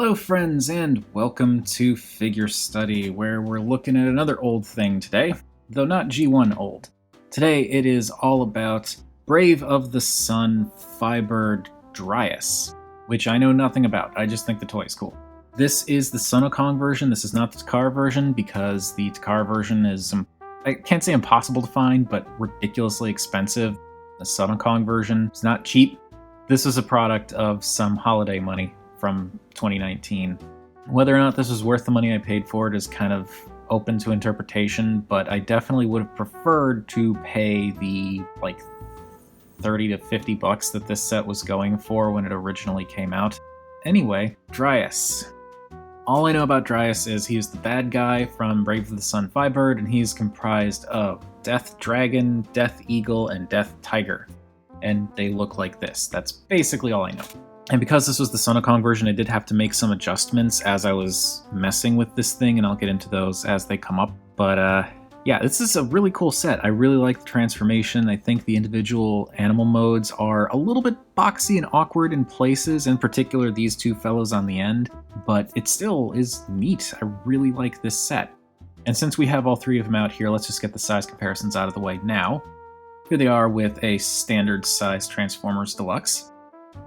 Hello friends and welcome to Figure Study, where we're looking at another old thing today, though not G1 old. Today it is all about Brave of the Sun Fighbird Draias, which I know nothing about, I just think the toy is cool. This is the Sunokong version, this is not the Takara version, because the Takara version is, I can't say impossible to find, but ridiculously expensive. The Sunokong version is not cheap. This is a product of some holiday money from 2019. Whether or not this was worth the money I paid for it is kind of open to interpretation, but I definitely would have preferred to pay the like 30 to 50 bucks that this set was going for when it originally came out. Anyway, Draias. All I know about Draias is he's the bad guy from Brave of the Sun Fighbird, and he's comprised of Death Dragon, Death Eagle, and Death Tiger. And they look like this. That's basically all I know. And because this was the Sunokong version, I did have to make some adjustments as I was messing with this thing, and I'll get into those as they come up. But yeah, this is a really cool set. I really like the transformation. I think the individual animal modes are a little bit boxy and awkward in places, in particular these two fellows on the end, but it still is neat. I really like this set. And since we have all three of them out here, let's just get the size comparisons out of the way now. Here they are with a standard size Transformers Deluxe.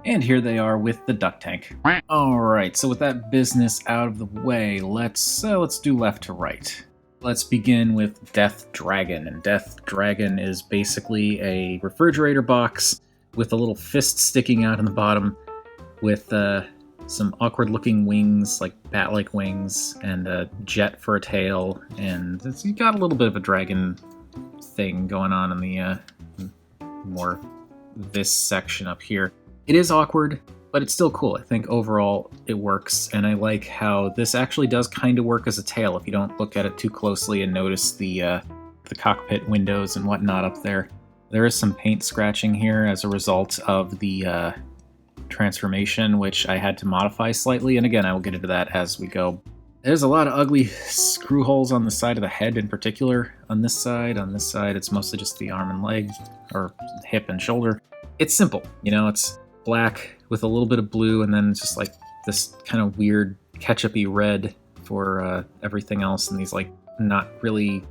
And here they are with the duck tank. Alright, so with that business out of the way, let's do left to right. Let's begin with Death Dragon. And Death Dragon is basically a refrigerator box with a little fist sticking out in the bottom with some awkward looking wings, like bat-like wings, and a jet for a tail. And it's got a little bit of a dragon thing going on in the more this section up here. It is awkward, but it's still cool. I think overall it works, and I like how this actually does kind of work as a tail if you don't look at it too closely and notice the cockpit windows and whatnot up there. There is some paint scratching here as a result of the transformation, which I had to modify slightly, and again, I will get into that as we go. There's a lot of ugly screw holes on the side of the head in particular. On this side, it's mostly just the arm and leg, or hip and shoulder. It's simple, you know, it's black with a little bit of blue, and then it's just like this kind of weird ketchup-y red for everything else, and these like not really,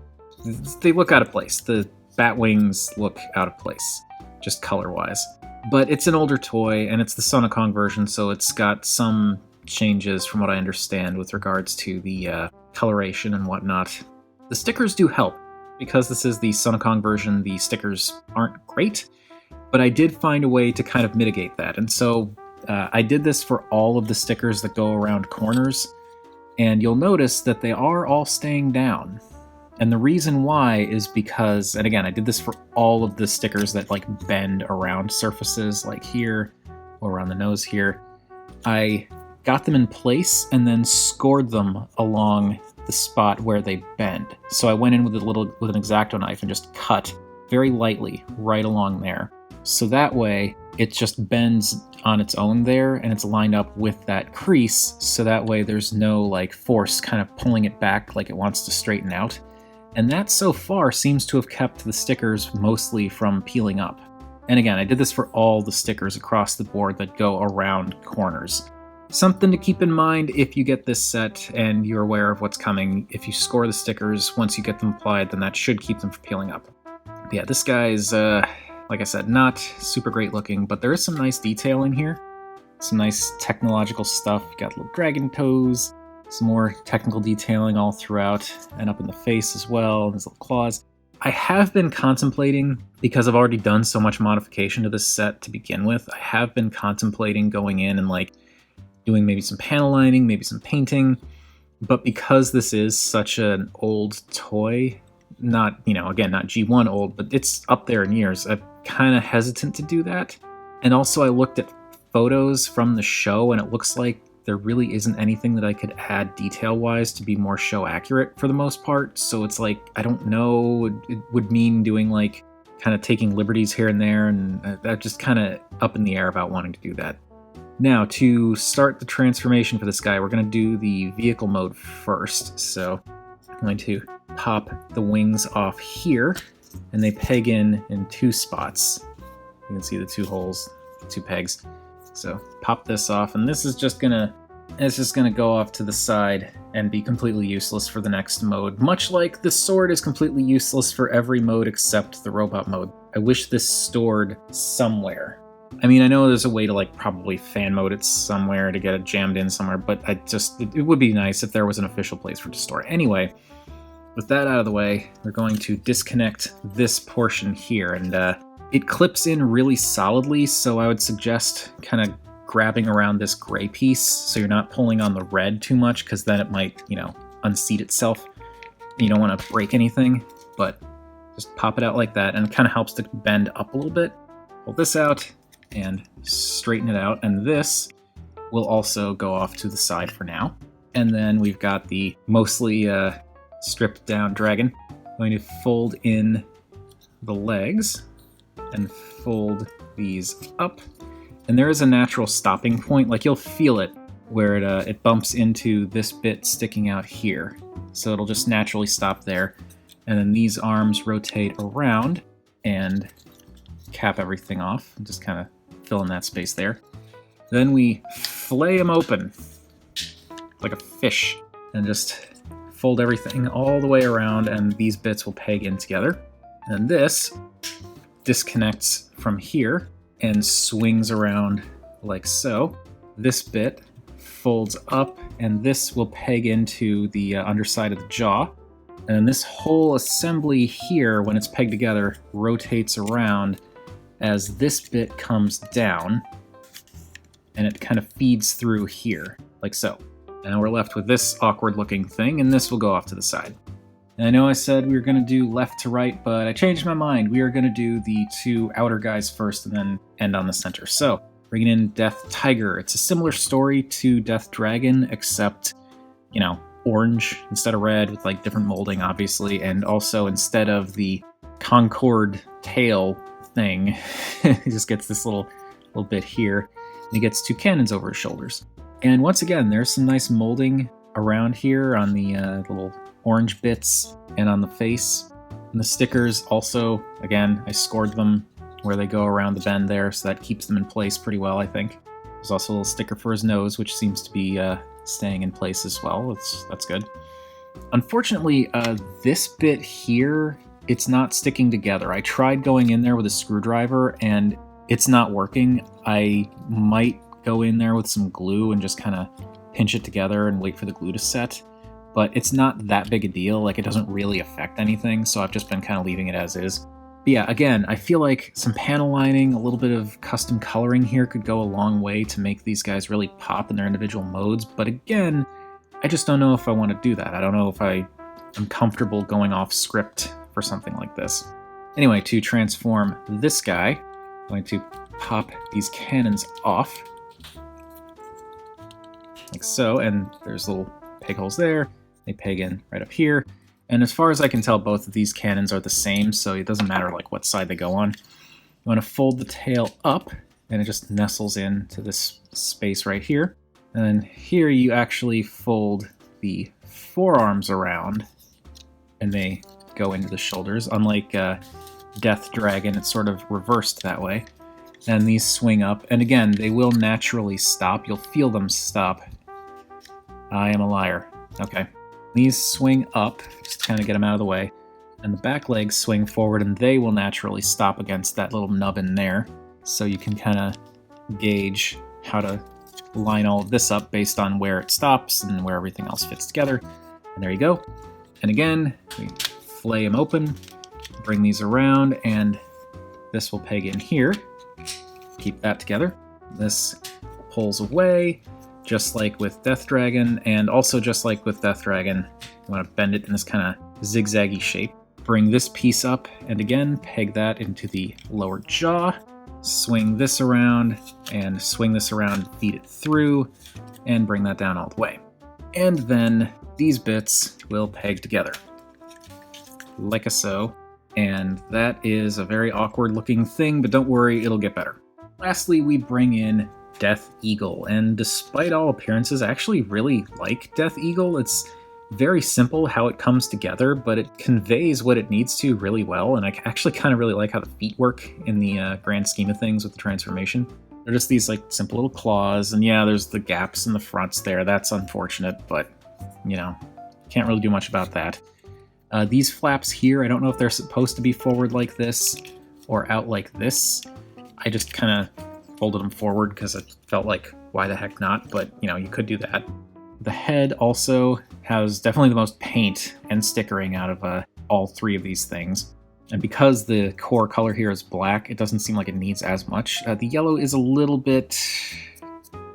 they look out of place. The bat wings look out of place, just color-wise. But it's an older toy, and it's the Sunokong version, so it's got some changes from what I understand with regards to the coloration and whatnot. The stickers do help. Because this is the Sunokong version, the stickers aren't great, but I did find a way to kind of mitigate that. And so I did this for all of the stickers that go around corners, and you'll notice that they are all staying down. And the reason why is because, and again, I did this for all of the stickers that like bend around surfaces, like here, or around the nose here. I got them in place and then scored them along the spot where they bend. So I went in with an X-Acto knife and just cut very lightly right along there. So that way it just bends on its own there, and it's lined up with that crease, so that way there's no like force kind of pulling it back like it wants to straighten out. And that so far seems to have kept the stickers mostly from peeling up. And again, I did this for all the stickers across the board that go around corners. Something to keep in mind if you get this set and you're aware of what's coming. If you score the stickers, once you get them applied, then that should keep them from peeling up. But yeah, this guy's, like I said, not super great looking, but there is some nice detail in here. Some nice technological stuff. You got little dragon toes, some more technical detailing all throughout, and up in the face as well, and his little claws. I have been contemplating, because I've already done so much modification to this set to begin with, I have been contemplating going in and like doing maybe some panel lining, maybe some painting, but because this is such an old toy, not, you know, again, not G1 old, but it's up there in years, I'm kind of hesitant to do that. And also I looked at photos from the show, and it looks like there really isn't anything that I could add detail-wise to be more show accurate for the most part, so it's like, I don't know, it would mean doing like, kind of taking liberties here and there, and I'm just kind of up in the air about wanting to do that. Now, to start the transformation for this guy, we're going to do the vehicle mode first. So I'm going to pop the wings off here, and they peg in two spots. You can see the two holes, two pegs. So pop this off, and this is just going to It's just going to go off to the side and be completely useless for the next mode, much like the sword is completely useless for every mode except the robot mode. I wish this stored somewhere. I mean, I know there's a way to like probably fan mode it somewhere to get it jammed in somewhere, but it would be nice if there was an official place for it to store it. Anyway, with that out of the way, we're going to disconnect this portion here, and it clips in really solidly, so I would suggest kind of grabbing around this gray piece so you're not pulling on the red too much, because then it might, unseat itself. You don't want to break anything, but just pop it out like that, and it kind of helps to bend up a little bit. Pull this out and straighten it out, and this will also go off to the side for now. And then we've got the mostly stripped down dragon. I'm going to fold in the legs and fold these up. And there is a natural stopping point, like you'll feel it, where it bumps into this bit sticking out here. So it'll just naturally stop there. And then these arms rotate around and cap everything off, and just kind of fill in that space there. Then we flay them open like a fish and just fold everything all the way around, and these bits will peg in together. And this disconnects from here and swings around like so. This bit folds up, and this will peg into the underside of the jaw. And this whole assembly here, when it's pegged together, rotates around as this bit comes down, and it kind of feeds through here, like so. Now we're left with this awkward looking thing, and this will go off to the side. And I know I said we were going to do left to right, but I changed my mind. We are going to do the two outer guys first and then end on the center. So, bringing in Death Tiger. It's a similar story to Death Dragon, except, orange instead of red, with like different molding, obviously, and also instead of the Concord tail thing, he just gets this little bit here, and he gets two cannons over his shoulders. And once again, there's some nice molding around here on the little orange bits and on the face. And the stickers also, again, I scored them where they go around the bend there, so that keeps them in place pretty well, I think. There's also a little sticker for his nose, which seems to be staying in place as well. That's good. Unfortunately, this bit here, it's not sticking together. I tried going in there with a screwdriver, and it's not working. I might go in there with some glue and just kind of pinch it together and wait for the glue to set. But it's not that big a deal, like it doesn't really affect anything, so I've just been kind of leaving it as is. But yeah, again, I feel like some panel lining, a little bit of custom coloring here could go a long way to make these guys really pop in their individual modes, but again, I just don't know if I want to do that. I don't know if I am comfortable going off script for something like this. Anyway, to transform this guy, I'm going to pop these cannons off, like so, and there's little peg holes there. They peg in right up here. And as far as I can tell, both of these cannons are the same, so it doesn't matter like what side they go on. You want to fold the tail up, and it just nestles into this space right here. And then here you actually fold the forearms around, and they go into the shoulders. Unlike Death Dragon, it's sort of reversed that way. And these swing up, and again, they will naturally stop. You'll feel them stop. I am a liar. Okay. These swing up, just to kind of get them out of the way, and the back legs swing forward, and they will naturally stop against that little nubbin there. So you can kind of gauge how to line all of this up based on where it stops and where everything else fits together. And there you go. And again, we flay them open, bring these around, and this will peg in here. Keep that together. This pulls away, just like with Death Dragon, and also just like with Death Dragon, you want to bend it in this kind of zigzaggy shape. Bring this piece up, and again, peg that into the lower jaw. Swing this around, and swing this around, feed it through, and bring that down all the way. And then these bits will peg together, like so. And that is a very awkward looking thing, but don't worry, it'll get better. Lastly, we bring in Death Eagle, and despite all appearances, I actually really like Death Eagle. It's very simple how it comes together, but it conveys what it needs to really well, and I actually kind of really like how the feet work in the grand scheme of things with the transformation. They're just these like simple little claws, and yeah, there's the gaps in the fronts there. That's unfortunate, but you know, can't really do much about that. These flaps here, I don't know if they're supposed to be forward like this or out like this. I just kind of folded them forward because I felt like, why the heck not? But, you know, you could do that. The head also has definitely the most paint and stickering out of all three of these things. And because the core color here is black, it doesn't seem like it needs as much. The yellow is a little bit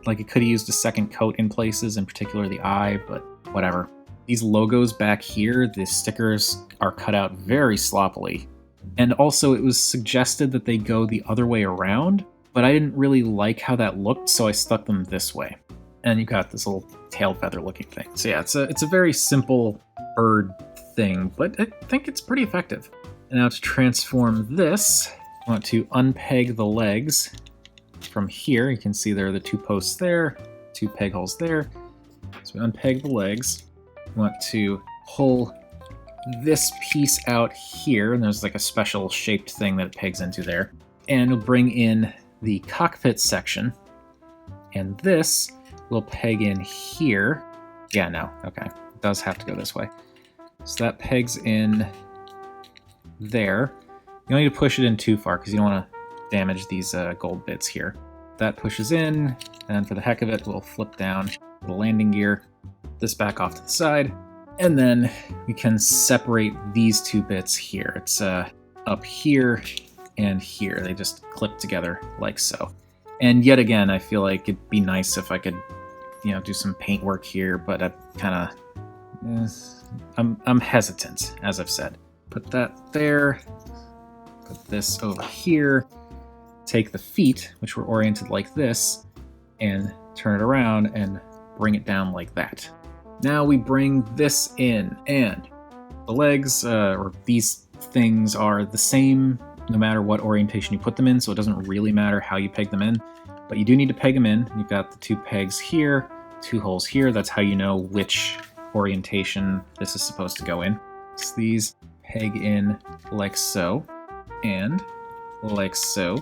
like it could have used a second coat in places, in particular the eye, but whatever. These logos back here, the stickers are cut out very sloppily. And also it was suggested that they go the other way around, but I didn't really like how that looked, so I stuck them this way. And you got this little tail feather looking thing. So yeah, it's a very simple bird thing, but I think it's pretty effective. And now to transform this, I want to unpeg the legs from here. You can see there are the two posts there, two peg holes there. So we unpeg the legs. We want to pull this piece out here, and there's like a special shaped thing that it pegs into there. And we'll bring in the cockpit section, and this will peg in here. Yeah, no, okay. It does have to go this way. So that pegs in there. You don't need to push it in too far because you don't want to damage these gold bits here. That pushes in, and for the heck of it, we'll flip down the landing gear, this back off to the side, and then we can separate these two bits here. It's up here and here. They just clip together like so. And yet again, I feel like it'd be nice if I could, you know, do some paint work here, but I kind of, I'm hesitant, as I've said. Put that there, put this over here, take the feet, which were oriented like this, and turn it around and bring it down like that. Now we bring this in, and the legs, or these things, are the same no matter what orientation you put them in, so it doesn't really matter how you peg them in, but you do need to peg them in. You've got the two pegs here, two holes here. That's how you know which orientation this is supposed to go in. So these peg in like so, and like so.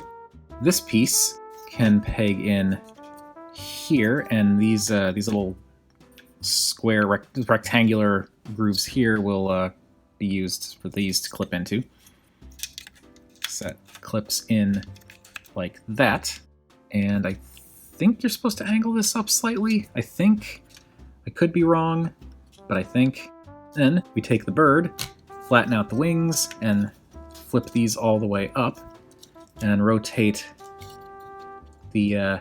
This piece can peg in here, and these little square rectangular grooves here will be used for these to clip into. So that clips in like that, and I think you're supposed to angle this up slightly. I think. I could be wrong, but I think. Then we take the bird, flatten out the wings, and flip these all the way up, and rotate the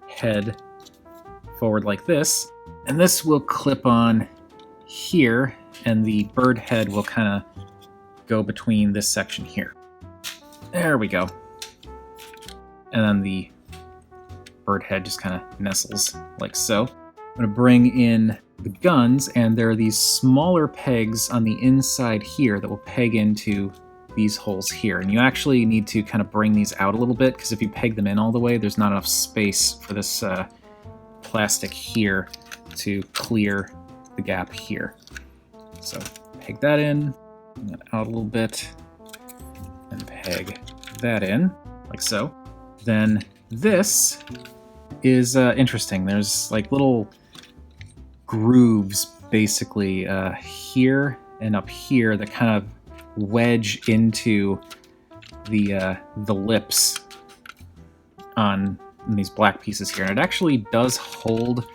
head forward like this. And this will clip on here, and the bird head will kind of go between this section here. There we go. And then the bird head just kind of nestles like so. I'm going to bring in the guns, and there are these smaller pegs on the inside here that will peg into these holes here. And you actually need to kind of bring these out a little bit, because if you peg them in all the way, there's not enough space for this plastic here to clear the gap here. So peg that in, bring that out a little bit, and peg that in, like so. Then this is interesting. There's like little grooves basically here and up here that kind of wedge into the lips on these black pieces here. And it actually does hold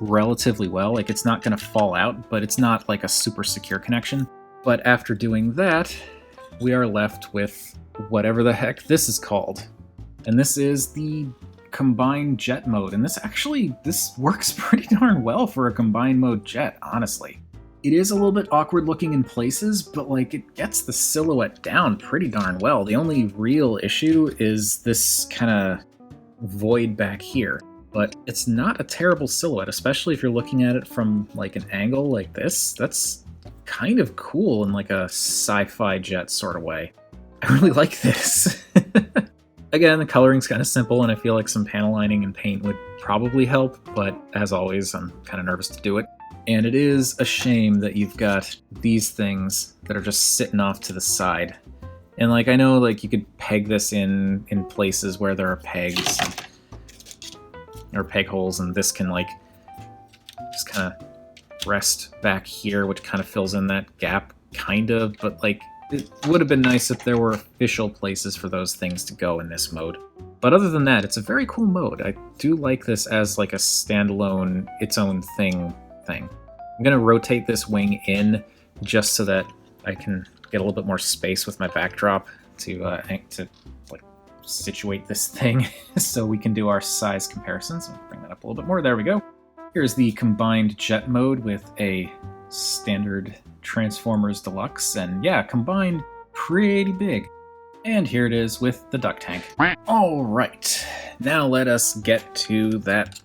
relatively well. Like, it's not going to fall out, but it's not like a super secure connection. But after doing that, we are left with whatever the heck this is called. And this is the combined jet mode. And this works pretty darn well for a combined mode jet, honestly. It is a little bit awkward looking in places, but like, it gets the silhouette down pretty darn well. The only real issue is this kind of void back here. But it's not a terrible silhouette, especially if you're looking at it from like an angle like this. That's kind of cool in like a sci-fi jet sort of way. I really like this. Again, the coloring's kind of simple, and I feel like some panel lining and paint would probably help, but as always, I'm kind of nervous to do it. And it is a shame that you've got these things that are just sitting off to the side. And like, I know like you could peg this in places where there are pegs. or peg holes, and this can like just kind of rest back here, which kind of fills in that gap, kind of, but like it would have been nice if there were official places for those things to go in this mode. But other than that, it's a very cool mode. I do like this as like a standalone, its own thing. I'm going to rotate this wing in just so that I can get a little bit more space with my backdrop to like situate this thing so we can do our size comparisons. I'll bring that up a little bit more. There we go. Here's the combined jet mode with a standard Transformers Deluxe, and yeah, combined pretty big. And here it is with the duck tank. All right, now let us get to that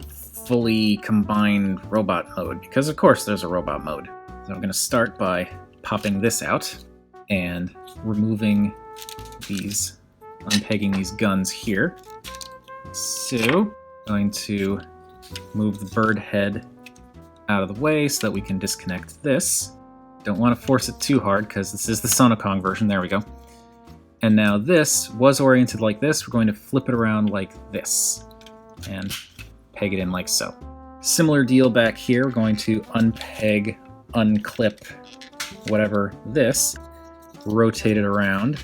fully combined robot mode, because of course there's a robot mode. So I'm going to start by popping this out and removing these, unpegging these guns here. So I'm going to move the bird head out of the way so that we can disconnect this. Don't want to force it too hard because this is the Sonokong version. There we go. And now this was oriented like this. We're going to flip it around like this and peg it in like so. Similar deal back here. We're going to unpeg, unclip whatever this, rotate it around,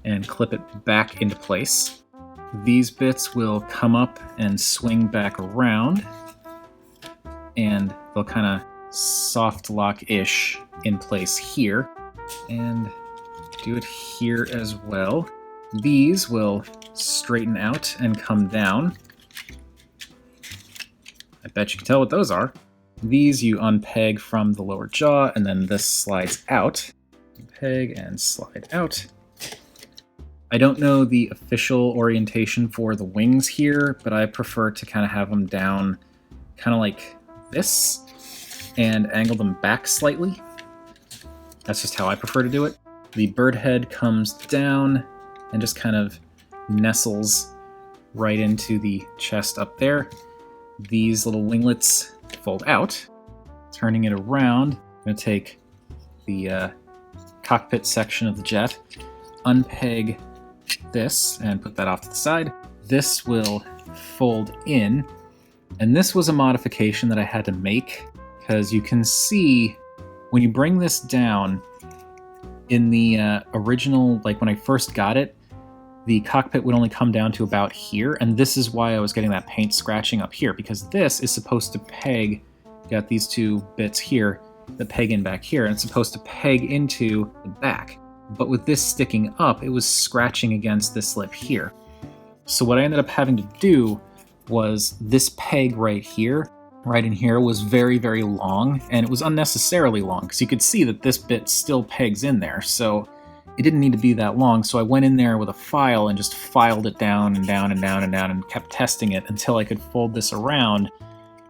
and clip it back into place. These bits will come up and swing back around, and they'll kind of soft lock-ish in place here, and do it here as well. These will straighten out and come down. I bet you can tell what those are. These you unpeg from the lower jaw, and then this slides out. Peg and slide out. I don't know the official orientation for the wings here, but I prefer to kind of have them down kind of like this and angle them back slightly. That's just how I prefer to do it. The bird head comes down and just kind of nestles right into the chest up there. These little winglets fold out. Turning it around, I'm going to take the cockpit section of the jet, unpeg this, and put that off to the side. This will fold in, and this was a modification that I had to make because you can see when you bring this down in the original, like when I first got it, the cockpit would only come down to about here, and this is why I was getting that paint scratching up here, because this is supposed to peg, got these two bits here that peg in back here, and it's supposed to peg into the back. But with this sticking up, it was scratching against this lip here. So what I ended up having to do was this peg right here, right in here, was very, very long, and it was unnecessarily long, because you could see that this bit still pegs in there, so it didn't need to be that long. So I went in there with a file and just filed it down and down and down and down and kept testing it until I could fold this around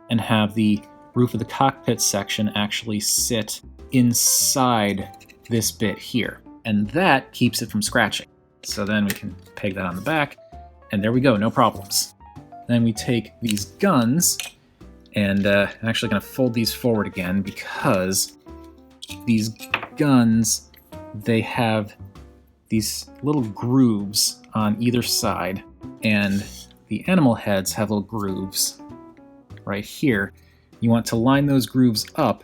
and have the roof of the cockpit section actually sit inside this bit here. And that keeps it from scratching. So then we can peg that on the back, and there we go, no problems. Then we take these guns, and I'm actually going to fold these forward again because these guns, they have these little grooves on either side, and the animal heads have little grooves right here. You want to line those grooves up,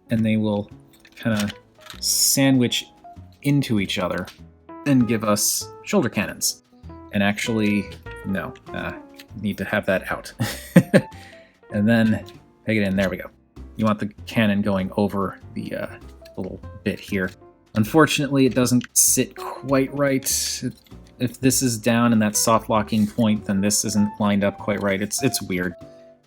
and they will kind of sandwich into each other and give us shoulder cannons. And actually, no, need to have that out. And then peg it in, there we go. You want the cannon going over the little bit here. Unfortunately, it doesn't sit quite right. If this is down in that soft locking point, then this isn't lined up quite right. It's weird.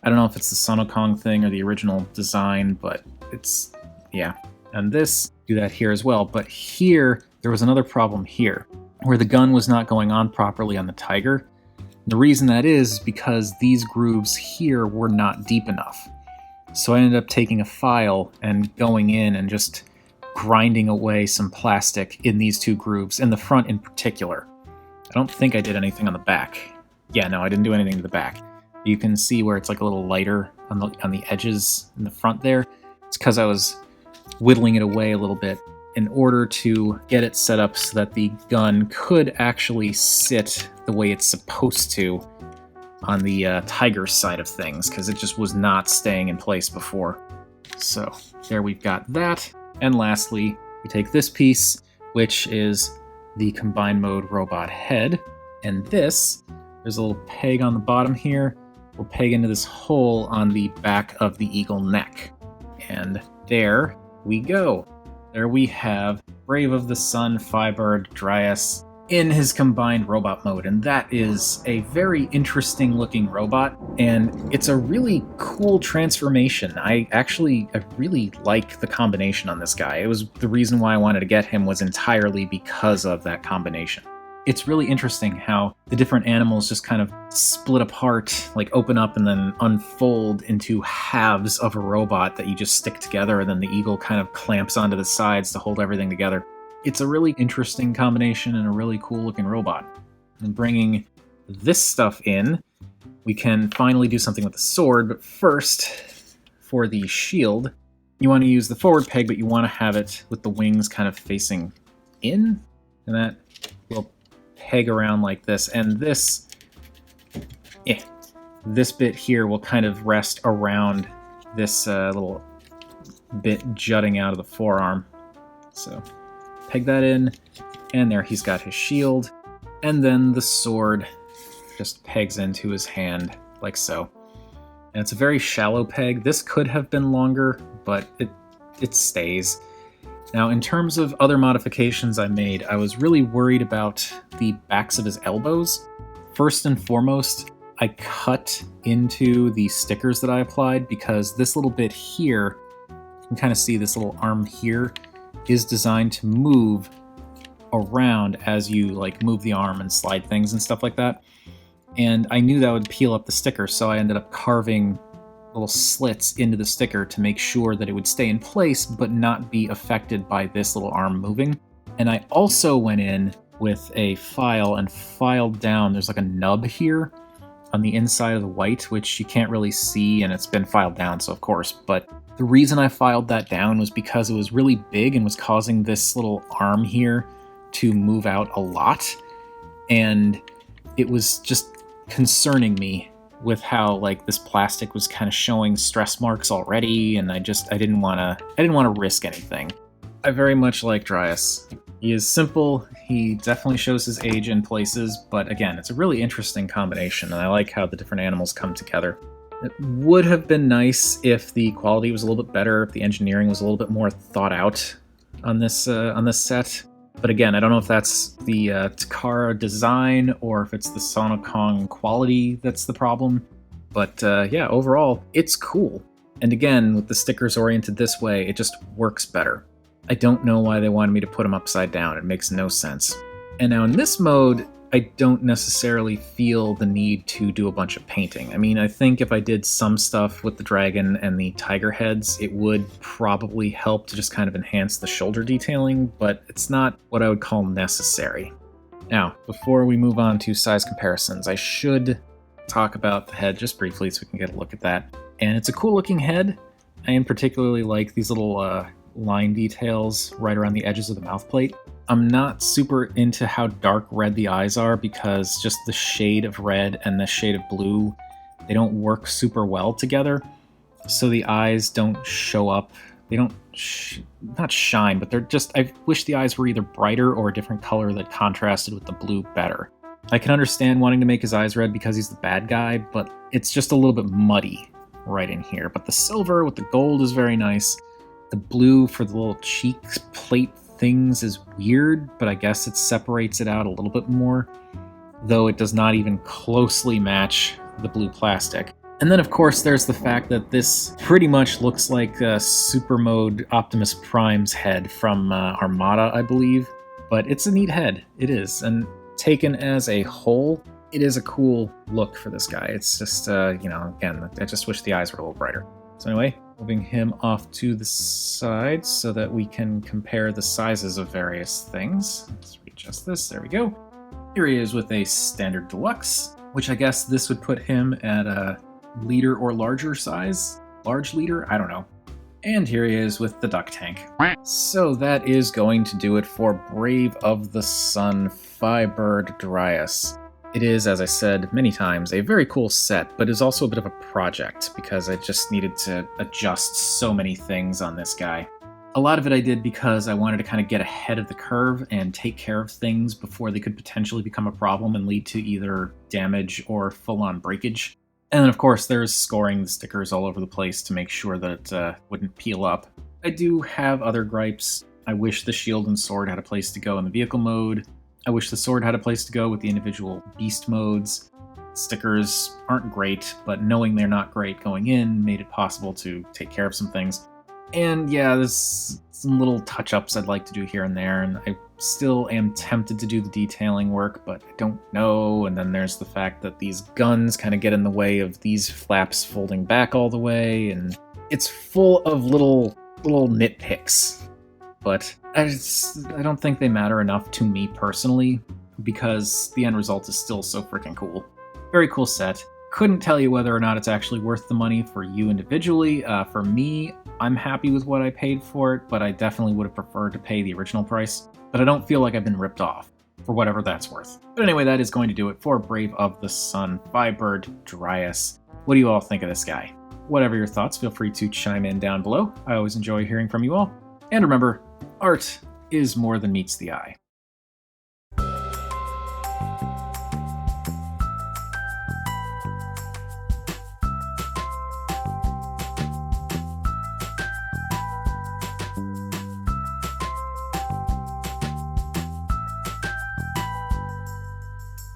I don't know if it's the Sonokong thing or the original design, but it's, yeah. And this, do that here as well. But here, there was another problem here, where the gun was not going on properly on the Tiger. The reason that is because these grooves here were not deep enough. So I ended up taking a file and going in and just grinding away some plastic in these two grooves, in the front in particular. I don't think I did anything on the back. Yeah, no, I didn't do anything to the back. You can see where it's like a little lighter on the edges in the front there. It's because I was whittling it away a little bit in order to get it set up so that the gun could actually sit the way it's supposed to on the tiger side of things, because it just was not staying in place before. So there we've got that. And lastly, we take this piece, which is the combined mode robot head. And this, there's a little peg on the bottom here. We'll peg into this hole on the back of the eagle neck. And there we go. There we have Brave of the Sun Fighbird Draias in his combined robot mode, and that is a very interesting looking robot, and it's a really cool transformation. I really like the combination on this guy. It was the reason why I wanted to get him was entirely because of that combination. It's really interesting how the different animals just kind of split apart, like open up and then unfold into halves of a robot that you just stick together, and then the eagle kind of clamps onto the sides to hold everything together. It's a really interesting combination and a really cool looking robot. And bringing this stuff in, we can finally do something with the sword, but first, for the shield, you want to use the forward peg, but you want to have it with the wings kind of facing in, and that will peg around like this, and this bit here will kind of rest around this little bit jutting out of the forearm. So peg that in, and there he's got his shield, and then the sword just pegs into his hand like so. And it's a very shallow peg. This could have been longer, but it stays. Now, in terms of other modifications I made, I was really worried about the backs of his elbows. First and foremost, I cut into the stickers that I applied because this little bit here, you can kind of see this little arm here, is designed to move around as you like move the arm and slide things and stuff like that. And I knew that would peel up the sticker, so I ended up carving little slits into the sticker to make sure that it would stay in place but not be affected by this little arm moving. And I also went in with a file and filed down, there's like a nub here on the inside of the white, which you can't really see, and it's been filed down, so of course, but the reason I filed that down was because it was really big and was causing this little arm here to move out a lot, and it was just concerning me with how like this plastic was kind of showing stress marks already, and I didn't want to risk anything. I very much like Draias. He is simple, he definitely shows his age in places, but again, it's a really interesting combination, and I like how the different animals come together. It would have been nice if the quality was a little bit better, if the engineering was a little bit more thought out on this set. But again, I don't know if that's the Takara design or if it's the Sonokong quality that's the problem. But yeah, overall, it's cool. And again, with the stickers oriented this way, it just works better. I don't know why they wanted me to put them upside down. It makes no sense. And now in this mode, I don't necessarily feel the need to do a bunch of painting. I mean, I think if I did some stuff with the dragon and the tiger heads, it would probably help to just kind of enhance the shoulder detailing, but it's not what I would call necessary. Now, before we move on to size comparisons, I should talk about the head just briefly so we can get a look at that. And it's a cool looking head. I in particularly like these little line details right around the edges of the mouth plate. I'm not super into how dark red the eyes are because just the shade of red and the shade of blue, they don't work super well together. So the eyes don't show up. They don't, not shine, but they're just, I wish the eyes were either brighter or a different color that contrasted with the blue better. I can understand wanting to make his eyes red because he's the bad guy, but it's just a little bit muddy right in here. But the silver with the gold is very nice. The blue for the little cheek plate things is weird, but I guess it separates it out a little bit more, though it does not even closely match the blue plastic. And then of course there's the fact that this pretty much looks like Super Mode Optimus Prime's head from Armada, I believe, but it's a neat head, it is, and taken as a whole, it is a cool look for this guy. It's just, again, I just wish the eyes were a little brighter. So anyway, moving him off to the side so that we can compare the sizes of various things. Let's readjust this, there we go. Here he is with a standard deluxe, which I guess this would put him at a liter or larger size. Large liter? I don't know. And here he is with the duck tank. So that is going to do it for Brave of the Sun Fighbird Draias. It is, as I said many times, a very cool set, but is also a bit of a project because I just needed to adjust so many things on this guy. A lot of it I did because I wanted to kind of get ahead of the curve and take care of things before they could potentially become a problem and lead to either damage or full-on breakage. And then, of course, there's scoring the stickers all over the place to make sure that it wouldn't peel up. I do have other gripes. I wish the shield and sword had a place to go in the vehicle mode. I wish the sword had a place to go with the individual beast modes. Stickers aren't great, but knowing they're not great going in made it possible to take care of some things. And yeah, there's some little touch-ups I'd like to do here and there, and I still am tempted to do the detailing work, but I don't know. And then there's the fact that these guns kind of get in the way of these flaps folding back all the way, and it's full of little nitpicks. But I don't think they matter enough to me personally, because the end result is still so freaking cool. Very cool set. Couldn't tell you whether or not it's actually worth the money for you individually. For me, I'm happy with what I paid for it, but I definitely would have preferred to pay the original price. But I don't feel like I've been ripped off, for whatever that's worth. But anyway, that is going to do it for Brave of the Sun, Fighbird Draias. What do you all think of this guy? Whatever your thoughts, feel free to chime in down below. I always enjoy hearing from you all. And remember, art is more than meets the eye.